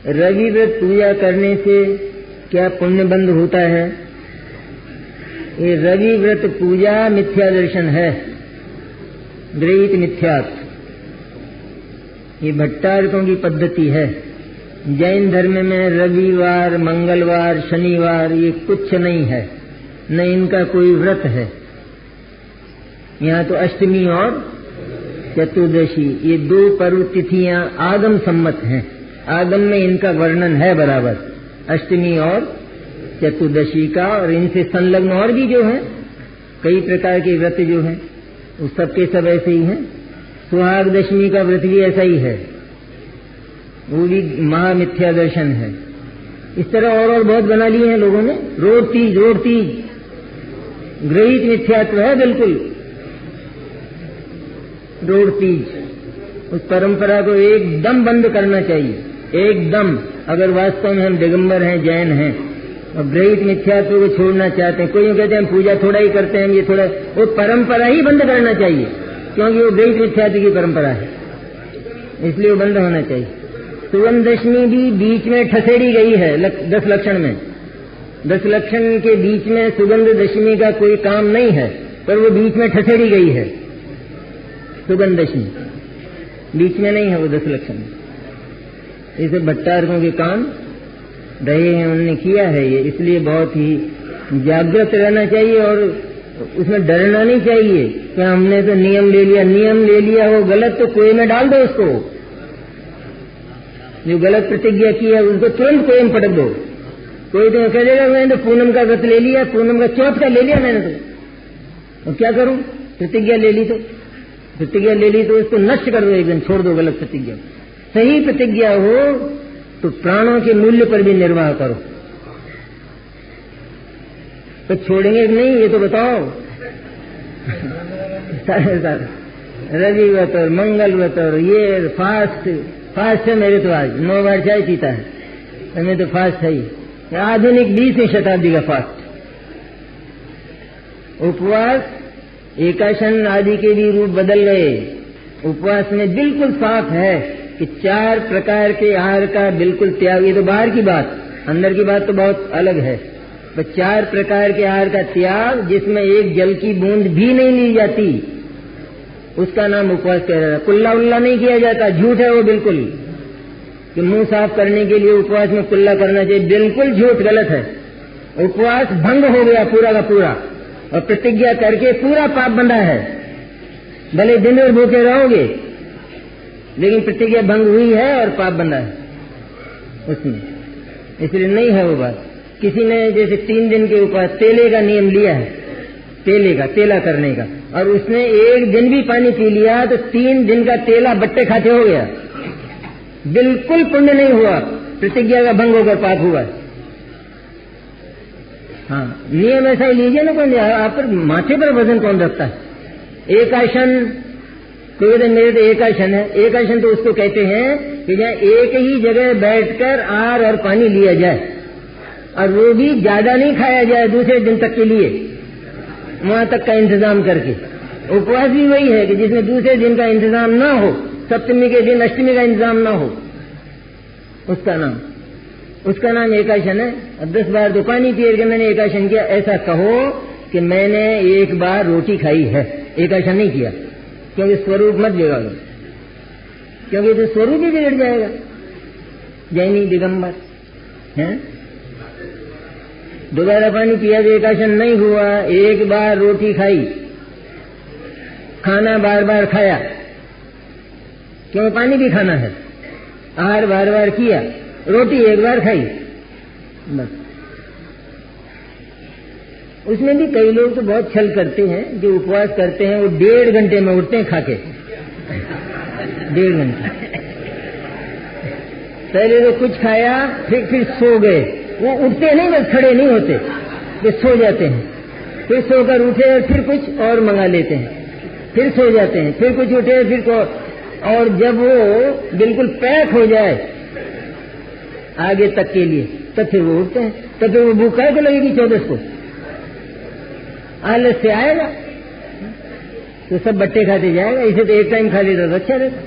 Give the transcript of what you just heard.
रवि व्रत पूजा करने से क्या पुण्य बंद होता है? ये रवि व्रत पूजा मिथ्या दर्शन है, ग्रहित मिथ्यात्व। ये भट्टारकों की पद्धति है। जैन धर्म में रविवार, मंगलवार, शनिवार ये कुछ नहीं है, न इनका कोई व्रत है। यहाँ तो अष्टमी और चतुर्दशी ये दो पर्व तिथियां आगम सम्मत हैं। आगम में इनका वर्णन है बराबर, अष्टमी और चतुर्दशी का। और इनसे संलग्न और भी जो है कई प्रकार के व्रत जो हैं उस सबके सब ऐसे ही हैं। सुहाग दशमी का व्रत भी ऐसा ही है, वो भी महामिथ्या दर्शन है। इस तरह और बहुत बना लिए हैं लोगों ने। रोड तीज ग्रहित मिथ्यात्व है बिल्कुल। रोड तीज उस परंपरा को एकदम बंद करना चाहिए, एकदम। अगर वास्तव में हम दिगंबर हैं, जैन हैं और ग्रहित मिथ्यात्व को छोड़ना चाहते हैं। कोई कहते हैं हम पूजा थोड़ा ही करते हैं, ये थोड़ा, वो परंपरा ही बंद करना चाहिए, क्योंकि वो ग्रहित मिथ्यात्व की परंपरा है, इसलिए वो बंद होना चाहिए। सुगंध दशमी भी बीच में ठसेड़ी गई है 10 लक्षण में। 10 लक्षण के बीच में सुगंध दशमी का कोई काम नहीं है, पर वो बीच में ठसेड़ी गई है। सुगंध दशमी बीच में नहीं है, वो 10 लक्षण। इसे भट्टारकों के काम रहे हैं, उन्होंने किया है ये, इसलिए बहुत ही जागृत रहना चाहिए और उसमें डरना नहीं चाहिए कि हमने तो नियम ले लिया हो गलत, तो कुएं में डाल दो उसको। जो गलत प्रतिज्ञा की है उसको तुरंत कुएं में पटक दो। कोई तो कह देगा मैंने तो पूनम का व्रत ले लिया, पूनम का चौथ का ले लिया मैंने तो, और क्या करूं? प्रतिज्ञा ले ली तो उसको नष्ट कर दो, एक दिन छोड़ दो गलत प्रतिज्ञा। सही प्रतिज्ञा हो तो प्राणों के मूल्य पर भी निर्वाह करो। तो छोड़ेंगे कि नहीं ये तो बताओ। रवि व्रत और मंगल व्रत और ये फास्ट है मेरे तो आज 9 बार चाय पीता है, हमें तो फास्ट है ही। आधुनिक 20वीं शताब्दी का फास्ट। उपवास एकाशन आदि के भी रूप बदल गए। उपवास में बिल्कुल साफ है कि 4 प्रकार के आहार का बिल्कुल त्याग। ये तो बाहर की बात, अंदर की बात तो बहुत अलग है। पर 4 प्रकार के आहार का त्याग, जिसमें एक जल की बूंद भी नहीं ली जाती, उसका नाम उपवास कह रहा है। कुल्ला उल्ला नहीं किया जाता, झूठ है वो बिल्कुल कि मुंह साफ करने के लिए उपवास में कुल्ला करना चाहिए, बिल्कुल झूठ, गलत है। उपवास भंग हो गया पूरा का पूरा, और प्रतिज्ञा करके पूरा पाप बंधा है। भले दिन भर भूखे रहोगे लेकिन प्रतिज्ञा भंग हुई है और पाप बंधा है उसमें, इसलिए नहीं है वो बात। किसी ने जैसे 3 दिन के उपवास तेले का नियम लिया है, तेला करने का, और उसने 1 दिन भी पानी पी लिया तो 3 दिन का तेला बट्टे खाते हो गया, बिल्कुल पुण्य नहीं हुआ, प्रतिज्ञा का भंग होकर पाप हुआ। हाँ, नियम ऐसा ही लीजिए ना। कौन आप पर माथे पर वजन कौन रखता है? एकाशन, कोई कहते मेरे तो एकाशन है। एकाशन तो उसको कहते हैं कि जहाँ एक ही जगह बैठकर आहार और पानी लिया जाए, और वो भी ज्यादा नहीं खाया जाए दूसरे दिन तक के लिए, वहां तक का इंतजाम करके। उपवास भी वही है कि जिसमें दूसरे दिन का इंतजाम ना हो, सप्तमी के दिन अष्टमी का इंतजाम ना हो, उसका नाम एकाशन है। अब 10 बार तो पानी पिए के मैंने एकाशन किया, ऐसा कहो कि मैंने 1 बार रोटी खाई है, एकाशन नहीं किया। क्योंकि स्वरूप मत बिगाड़ो, क्योंकि तो स्वरूप ही बिगड़ जाएगा। जैनी दिगंबर है, दोबारा पानी पिया तो एकाशन नहीं हुआ। 1 बार रोटी खाई, खाना बार बार खाया, क्यों? पानी भी खाना है। आहार बार बार किया, रोटी 1 बार खाई, बस। उसमें भी कई लोग तो बहुत छल करते हैं, जो उपवास करते हैं वो 1.5 घंटे में उठते हैं खाके। 1.5 घंटे पहले तो कुछ खाया, फिर सो गए। वो उठते नहीं, बस खड़े नहीं होते, वे सो जाते हैं। फिर सोकर उठे और फिर कुछ और मंगा लेते हैं, फिर सो जाते हैं, फिर कुछ उठे, फिर को, और जब वो बिल्कुल पैक हो जाए आगे तक के लिए, तब फिर वो उठते हैं। तब फिर वो भूख काय को लगेगी 14 को? आलस से आएगा तो सब बट्टे खाते जाएगा। इसे तो एक टाइम खा लेता तो अच्छा रहता।